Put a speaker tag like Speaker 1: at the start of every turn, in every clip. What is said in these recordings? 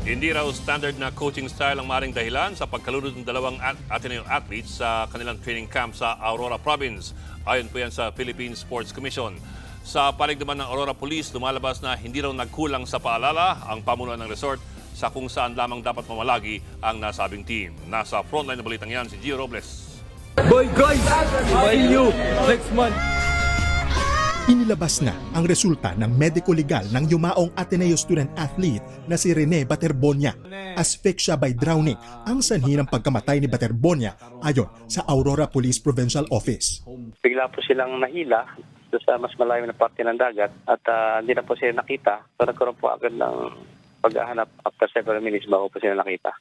Speaker 1: Hindi raw standard na coaching style ang maring dahilan sa pagkalunod ng dalawang Ateneo athletes sa kanilang training camp sa Aurora Province. Ayon po yan sa Philippine Sports Commission. Sa panig naman ng Aurora Police, lumalabas na hindi raw nagkulang sa paalala ang pamunuan ng resort sa kung saan lamang dapat mamalagi ang nasabing team. Nasa frontline na balitang yan si Gio Robles.
Speaker 2: Boy guys, see you next month.
Speaker 3: Inilabas na ang resulta ng medico-legal ng yumaong Ateneo student-athlete na si Rene Baterbonia. Asphyxia by drowning ang sanhi ng pagkamatay ni Baterbonia ayon sa Aurora Police Provincial Office.
Speaker 4: Bigla po silang nahila sa mas malayo na parte ng dagat at hindi na po sila nakita. So nagkaroon po agad ng paghahanap after several minutes bago po sila nakita.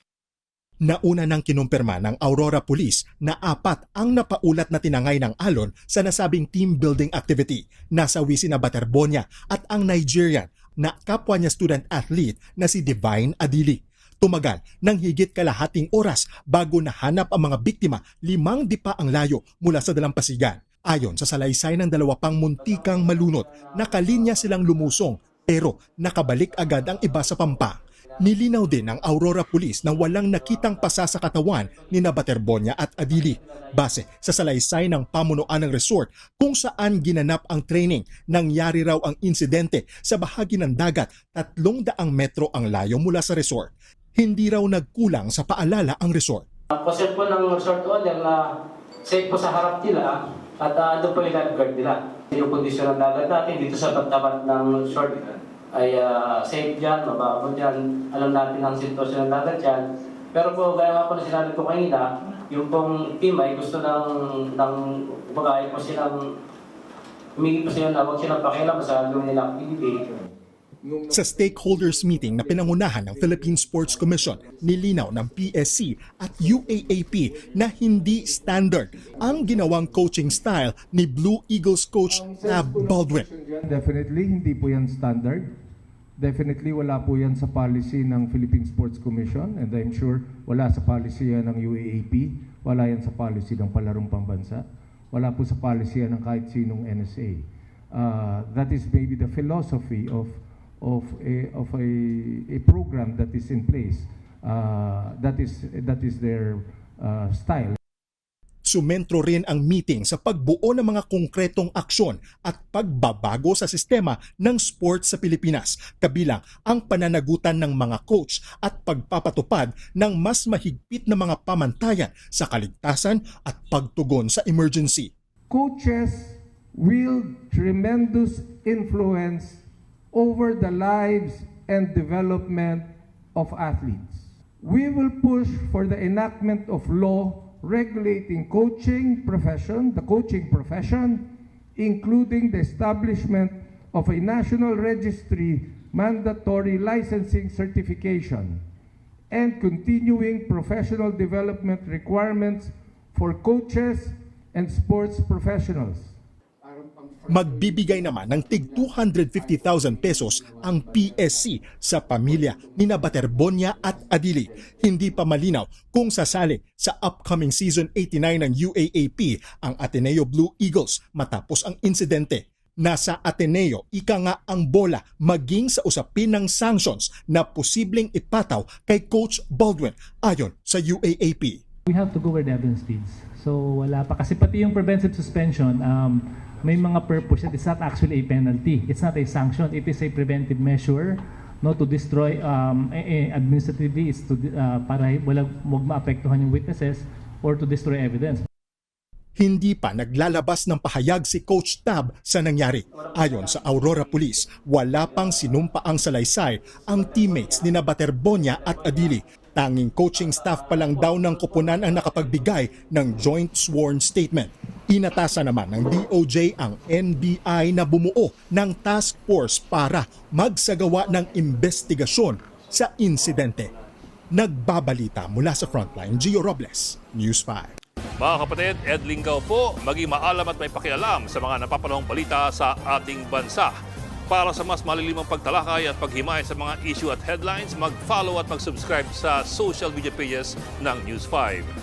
Speaker 3: Nauna nang kinumpirma ng Aurora Police na 4 ang napaulat na tinangay ng alon sa nasabing team building activity. Nasawi sina Baterbonia at ang Nigerian na kapwa niya student-athlete na si Divine Adili. Tumagal ng higit kalahating oras bago nahanap ang mga biktima 5 dipa ang layo mula sa dalampasigan. Ayon sa salaysay ng 2 pang muntikang malunod, nakalinya silang lumusong pero nakabalik agad ang iba sa pampa. Nilinaw din ng Aurora Police na walang nakitang pasa sa katawan ni Baterbonia at Adili. Base sa salaysay ng pamunuan ng resort kung saan ginanap ang training, nangyari raw ang insidente sa bahagi ng dagat 300 metro ang layo mula sa resort. Hindi raw nagkulang sa paalala ang resort.
Speaker 5: Kasi po ng resort owner na safe po sa harap nila at doon po yung lifeguard nila. Yung kondisyon ng dagat natin dito sa tapat ng resort ay safe dyan, mababa dyan. Alam natin ang sitwasyon ng dagat dyan. Pero po, gaya nga po na sinabi ko kanina, yung pong team ay gusto ng bagay po silang humingi po sila na huwag silang pakialam sa gawin nila activity.
Speaker 3: Sa stakeholders meeting na pinangunahan ng Philippine Sports Commission, nilinaw ng PSC at UAAP na hindi standard ang ginawang coaching style ni Blue Eagles coach Tab Baldwin.
Speaker 6: Definitely, hindi po yan standard. Definitely, wala po yan sa policy ng Philippine Sports Commission and I'm sure wala sa policy yan ng UAAP, wala yan sa policy ng Palarong Pambansa, wala po sa policy yan ng kahit sinong NSA. That is maybe the philosophy of a program that is in place. That is their style.
Speaker 3: Sumentro rin ang meeting sa pagbuo ng mga konkretong aksyon at pagbabago sa sistema ng sports sa Pilipinas, kabilang ang pananagutan ng mga coach at pagpapatupad ng mas mahigpit na mga pamantayan sa kaligtasan at pagtugon sa emergency.
Speaker 6: Coaches wield tremendous influence over the lives and development of athletes. We will push for the enactment of law regulating the coaching profession, including the establishment of a national registry mandatory licensing certification, and continuing professional development requirements for coaches and sports professionals.
Speaker 3: Magbibigay naman ng tig 250,000 pesos ang PSC sa pamilya ni Baterbonia at Adili. Hindi pa malinaw kung sasali sa upcoming season 89 ng UAAP ang Ateneo Blue Eagles matapos ang insidente. Nasa Ateneo, ika nga ang bola maging sa usapin ng sanctions na posibleng ipataw kay Coach Baldwin ayon sa UAAP.
Speaker 7: We have to go where the evidence leads. So wala pa kasi pati yung preventive suspension may mga purpose. It's not actually a penalty. It's not a sanction. It is a preventive measure, no, to destroy administratively. It's to para wag maapektuhan yung witnesses or to destroy evidence.
Speaker 3: Hindi pa naglalabas ng pahayag si Coach Tab sa nangyari. Ayon sa Aurora Police, wala pang sinumpaang salaysay ang teammates ni Baterbonia at Adili. Tanging coaching staff pa lang daw ng koponan ang nakapagbigay ng joint sworn statement. Inatasan naman ng DOJ ang NBI na bumuo ng task force para magsagawa ng investigasyon sa insidente. Nagbabalita mula sa Frontline, Gio Robles, News 5.
Speaker 1: Mga kapatid, Ed Lingaw po, maging maalam at may pakialam sa mga napapanahong balita sa ating bansa. Para sa mas malilimang pagtalakay at paghimay sa mga issue at headlines, mag-follow at mag-subscribe sa social media pages ng News 5.